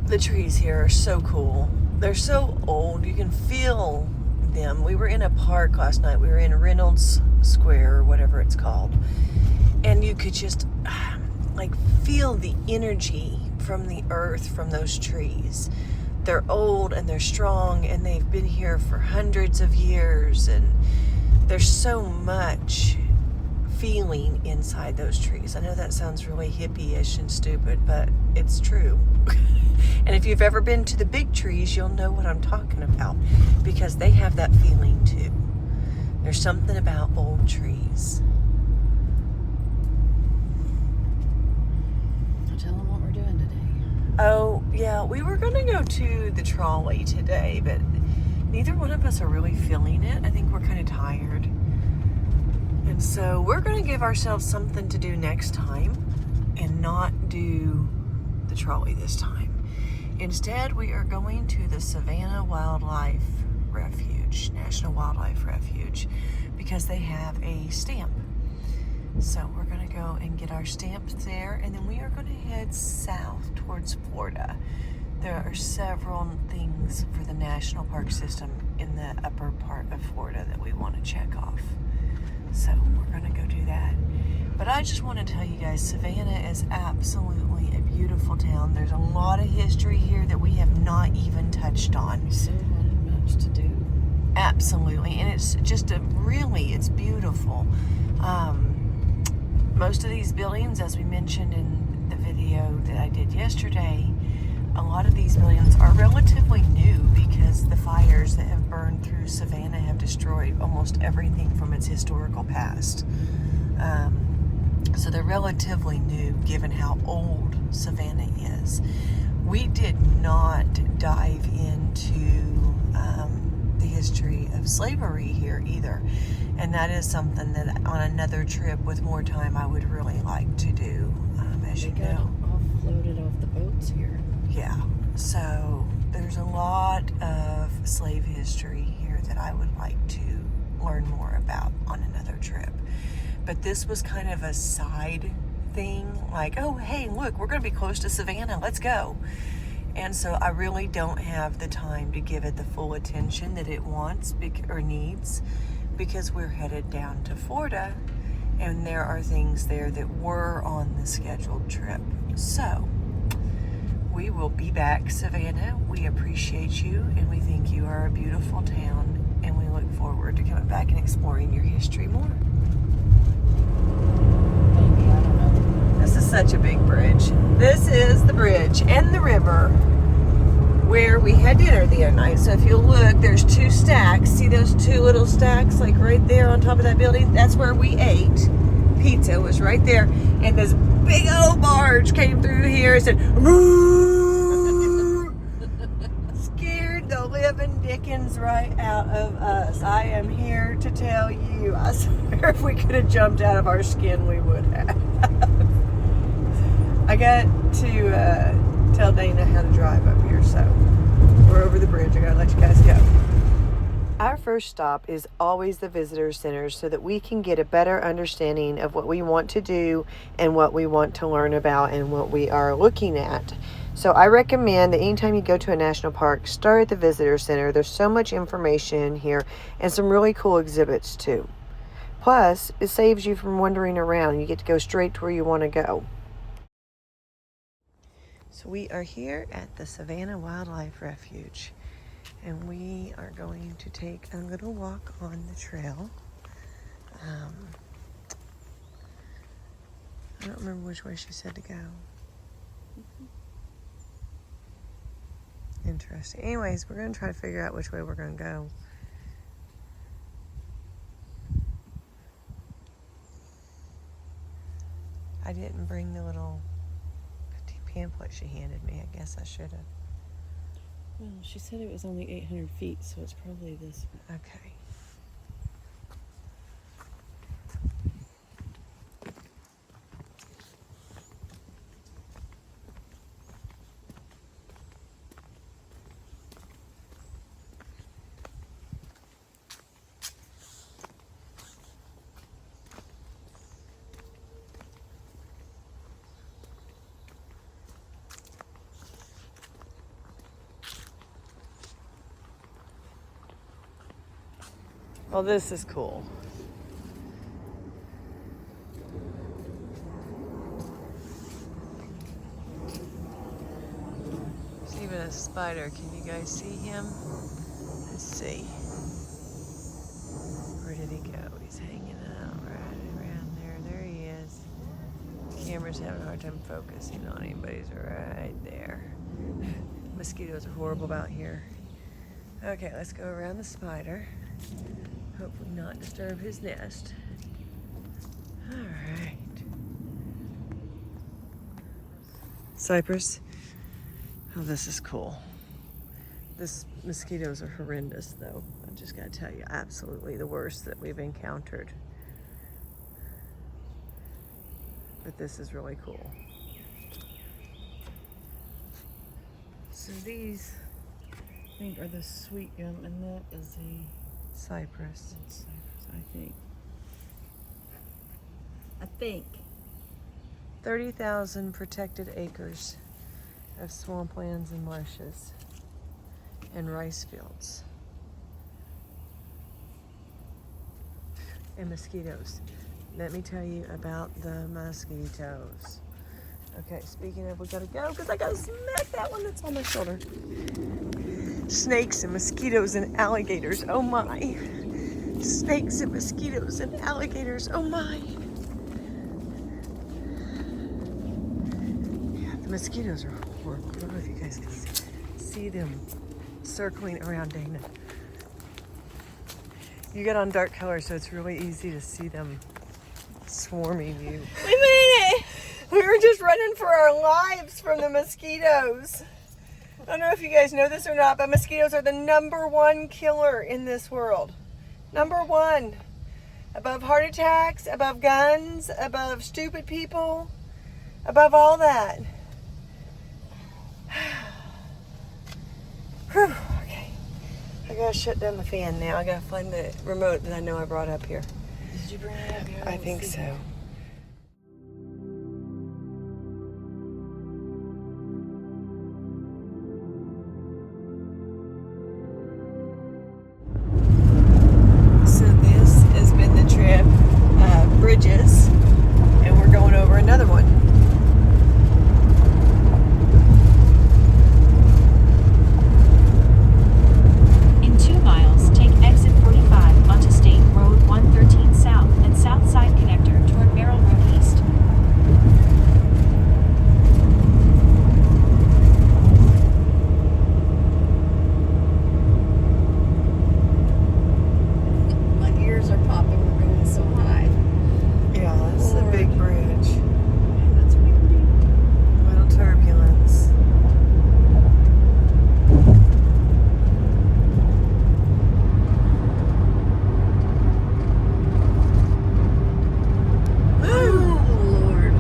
The trees here are so cool. They're so old. You can feel them. We were in a park last night. We were in Reynolds Square or whatever it's called. And you could just like feel the energy from the earth from those trees. They're old and they're strong and they've been here for hundreds of years, and there's so much feeling inside those trees. I know that sounds really hippie-ish and stupid, but it's true. And if you've ever been to the big trees, you'll know what I'm talking about, because they have that feeling too. There's something about old trees. Tell them what we're doing today. Oh, yeah, we were going to go to the trolley today, but neither one of us are really feeling it. I think we're kind of tired. And so we're going to give ourselves something to do next time and not do the trolley this time. Instead, we are going to the Savannah Wildlife Refuge, National Wildlife Refuge, because they have a stamp. So we're going to go and get our stamps there, and then we are going to head south towards Florida. There are several things for the national park system in the upper part of Florida that we want to check off. So we're going to go do that. But I just want to tell you guys, Savannah is absolutely a beautiful town. There's a lot of history here that we have not even touched on. So much to do. Absolutely. And it's just it's beautiful. Most of these buildings, as we mentioned in the video that I did yesterday, a lot of these buildings are relatively new because the fires that have burned through Savannah have destroyed almost everything from its historical past. So they're relatively new given how old Savannah is. We did not dive into the history of slavery here either. And that is something that on another trip with more time I would really like to do, as you know. Offloaded off the boats here. Yeah, so there's a lot of slave history here that I would like to learn more about on another trip. But this was kind of a side thing, like, oh, hey, look, we're going to be close to Savannah, let's go. And so I really don't have the time to give it the full attention that it wants or needs, because we're headed down to Florida, and there are things there that were on the scheduled trip. So we will be back, Savannah. We appreciate you, and we think you are a beautiful town, and we look forward to coming back and exploring your history more. Maybe, I don't know. This is such a big bridge. This is the bridge and the river where we had dinner the other night. So if you look, there's two stacks. See those two little stacks like right there on top of that building? That's where we ate. Pizza was right there. And this big old barge came through here and said, "Moo!" Scared the living dickens right out of us. I am here to tell you, I swear if we could have jumped out of our skin, we would have. I got to tell Dana how to drive up here, so we're over the bridge. I gotta let you guys go. Our first stop is always the visitor center so that we can get a better understanding of what we want to do and what we want to learn about and what we are looking at. So I recommend that anytime you go to a national park, start at the visitor center. There's so much information here and some really cool exhibits too. Plus, it saves you from wandering around. You get to go straight to where you want to go. So we are here at the Savannah Wildlife Refuge, and we are going to take a little walk on the trail. I don't remember which way she said to go. Interesting. Anyways, we're going to try to figure out which way we're going to go. I didn't bring the little pamphlet she handed me. I guess I should have. Well, she said it was only 800 feet, so it's probably this one. Okay. Well, this is cool. There's even a spider. Can you guys see him? Let's see. Where did he go? He's hanging out right around there. There he is. Camera's having a hard time focusing on him, but he's right there. Mosquitoes are horrible out here. Okay, let's go around the spider. Hopefully not disturb his nest. All right. Cypress. Oh, this is cool. Mosquitoes are horrendous, though. I just gotta tell you, absolutely the worst that we've encountered. But this is really cool. So these, I think, are the sweet gum, and that is a Cypress. cypress, I think. 30,000 protected acres of swamplands and marshes and rice fields. And mosquitoes. Let me tell you about the mosquitoes. Okay, speaking of, we gotta go because I gotta smack that one that's on my shoulder. Snakes and mosquitoes and alligators, oh my. Snakes and mosquitoes and alligators, oh my. Yeah, the mosquitoes are horrible. I don't know if you guys can see them circling around Dana. You get on dark color, so it's really easy to see them swarming you. We made it! We were just running for our lives from the mosquitoes. I don't know if you guys know this or not, but mosquitoes are the #1 killer in this world. #1. Above heart attacks, above guns, above stupid people, above all that. Whew, okay. I gotta shut down the fan now. I gotta find the remote that I know I brought up here. Did you bring it up here? I think so. So this has been the trip, Bridges, and we're going over another one. In 2 miles, take exit 45 onto State Road 113 South and South Side Connector toward Merrill Road East. My ears are popping. We're going so high. Yeah, that's the big bridge. That's windy. Little turbulence. Oh, Lord.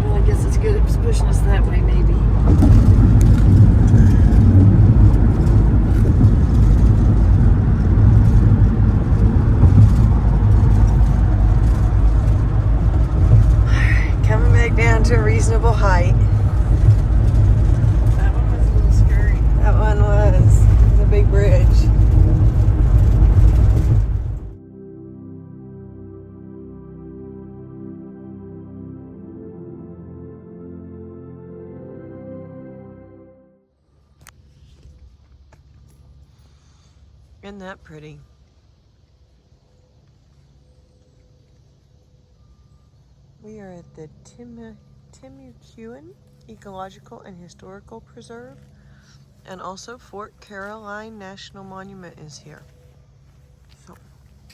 Well, I guess it's good it was pushing us that way, maybe. Coming back down to a reasonable height. That one was a little scary. That one was. It was a big bridge. Isn't that pretty? We are at the Timucuan Ecological and Historical Preserve, and also Fort Caroline National Monument is here. So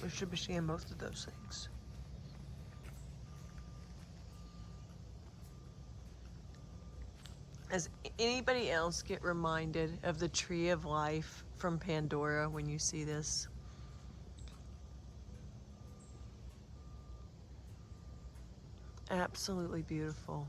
we should be seeing both of those things. Does anybody else get reminded of the Tree of Life from Pandora when you see this? Absolutely beautiful.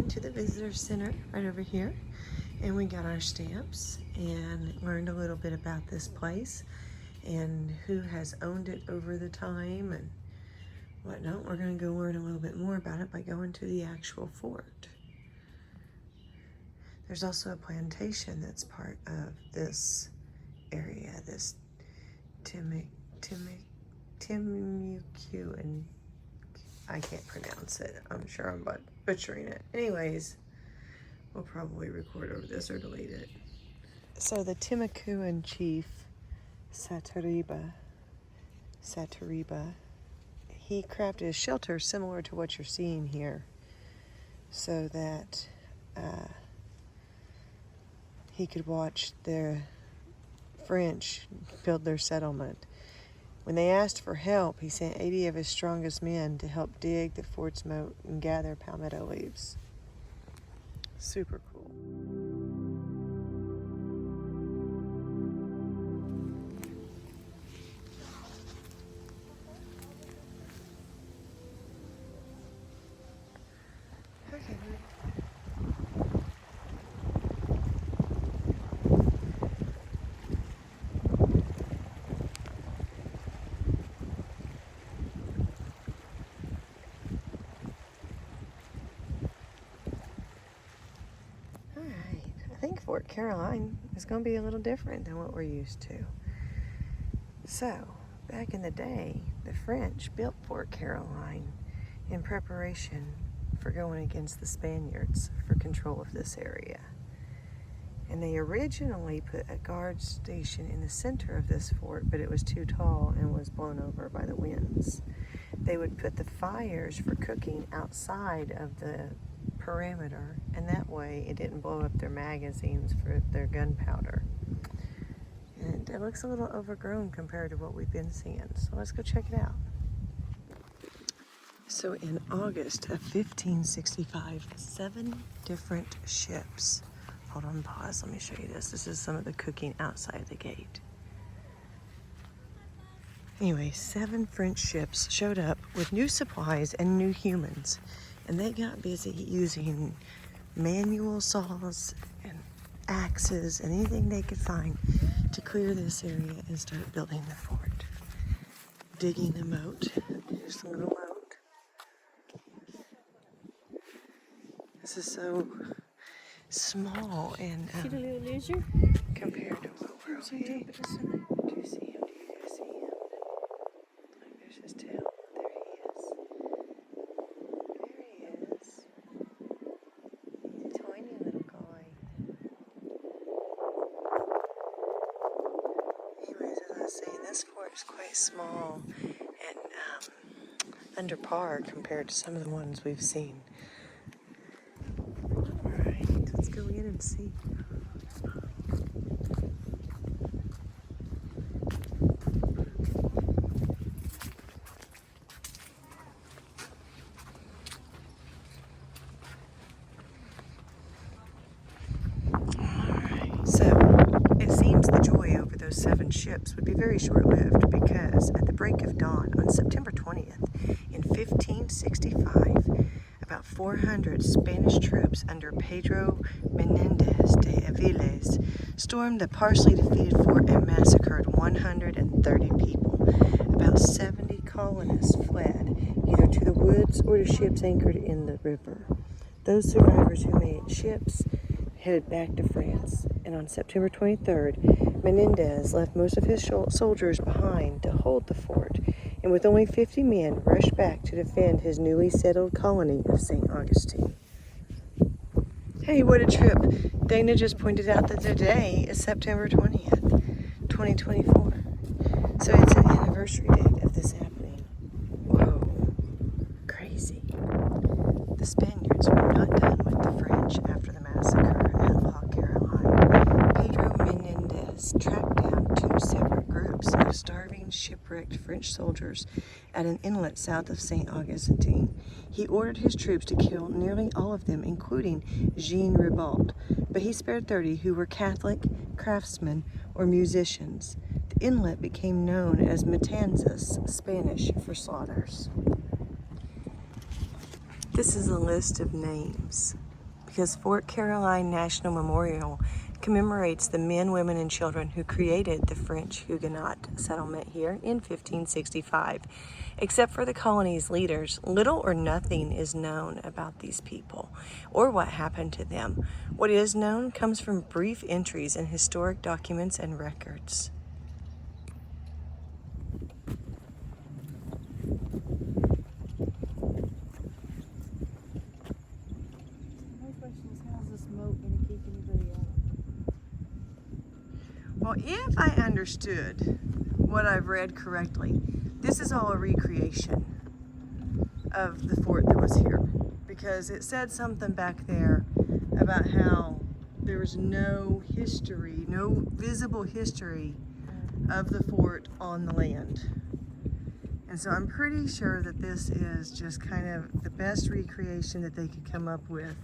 went to the visitor center right over here, and we got our stamps and learned a little bit about this place and who has owned it over the time and whatnot. We're going to go learn a little bit more about it by going to the actual fort. There's also a plantation that's part of this area, this Timucuan. I can't pronounce it. I'm sure I'm butchering it. Anyways, we'll probably record over this or delete it. So the Timucuan chief, Saturiba, he crafted a shelter similar to what you're seeing here so that he could watch the French build their settlement. When they asked for help, he sent 80 of his strongest men to help dig the fort's moat and gather palmetto leaves. Super cool. Okay. I think Fort Caroline is going to be a little different than what we're used to. So, back in the day, the French built Fort Caroline in preparation for going against the Spaniards for control of this area. And they originally put a guard station in the center of this fort, but it was too tall and was blown over by the winds. They would put the fires for cooking outside of the perimeter, and that way it didn't blow up their magazines for their gunpowder. And it looks a little overgrown compared to what we've been seeing, so let's go check it out. So in August of 1565, 7 different ships, hold on, pause, let me show you this. This is some of the cooking outside the gate. Anyway, 7 French ships showed up with new supplies and new humans. And they got busy using manual saws and axes and anything they could find to clear this area and start building the fort. Digging the moat. Here's the little moat. This is so small and See the little lizard? compared to what we're seeing. Do you see him? Do you guys see him? Look, there's his tail. This fort is quite small and under par compared to some of the ones we've seen. Alright, let's go in and see. Alright, so it seems the joy over those 7 ships would be very short-lived because at the break of dawn on September 20th in 1565, about 400 Spanish troops under Pedro Menendez de Aviles stormed the partially defeated fort and massacred 130 people. About 70 colonists fled either to the woods or to ships anchored in the river. Those survivors who made ships headed back to France, and on September 23rd, Menendez left most of his soldiers behind to hold the fort, and with only 50 men rushed back to defend his newly settled colony of St. Augustine. Hey, what a trip! Dana just pointed out that today is September 20th, 2024. So it's an anniversary date of this happening. Whoa, crazy. The Spaniards were not done with the French after the massacre at La Caroline. Pedro Menendez tracked down 2 separate groups of starving, shipwrecked French soldiers at an inlet south of St. Augustine. He ordered his troops to kill nearly all of them, including Jean Ribault, but he spared 30 who were Catholic, craftsmen, or musicians. The inlet became known as Matanzas, Spanish for slaughters. This is a list of names because Fort Caroline National Memorial commemorates the men, women, and children who created the French Huguenot settlement here in 1565. Except for the colony's leaders, little or nothing is known about these people or what happened to them. What is known comes from brief entries in historic documents and records. My question is, how's this moat going to keep anybody out? Well, if I understood what I've read correctly, this is all a recreation of the fort that was here, because it said something back there about how there was no history, no visible history of the fort on the land. And so I'm pretty sure that this is just kind of the best recreation that they could come up with.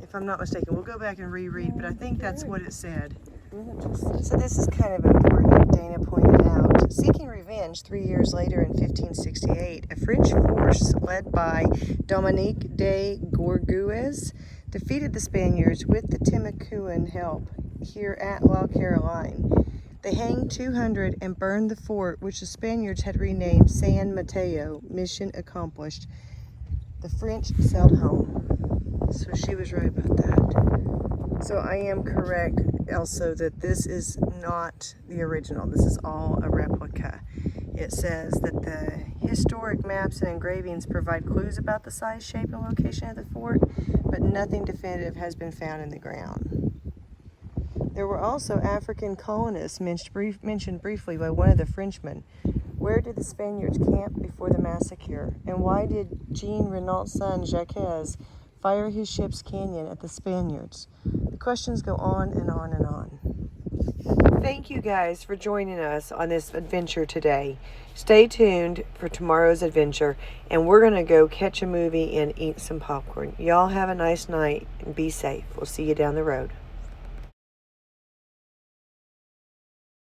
If I'm not mistaken, we'll go back and reread, but I think that's what it said. So this is kind of important, Dana pointed out. Seeking revenge 3 years later in 1568, a French force led by Dominique de Gourgues defeated the Spaniards with the Timucuan help here at La Caroline. They hanged 200 and burned the fort, which the Spaniards had renamed San Mateo. Mission accomplished. The French sailed home. So she was right about that. So I am correct also that this is not the original. This is all a replica. It says that the historic maps and engravings provide clues about the size, shape, and location of the fort, but nothing definitive has been found in the ground. There were also African colonists mentioned briefly by one of the Frenchmen. Where did the Spaniards camp before the massacre? And why did Jean Renault's son Jacques fire his ship's cannon at the Spaniards? The questions go on and on and on. Thank you guys for joining us on this adventure today. Stay tuned for tomorrow's adventure, and we're going to go catch a movie and eat some popcorn. Y'all have a nice night and be safe. We'll see you down the road.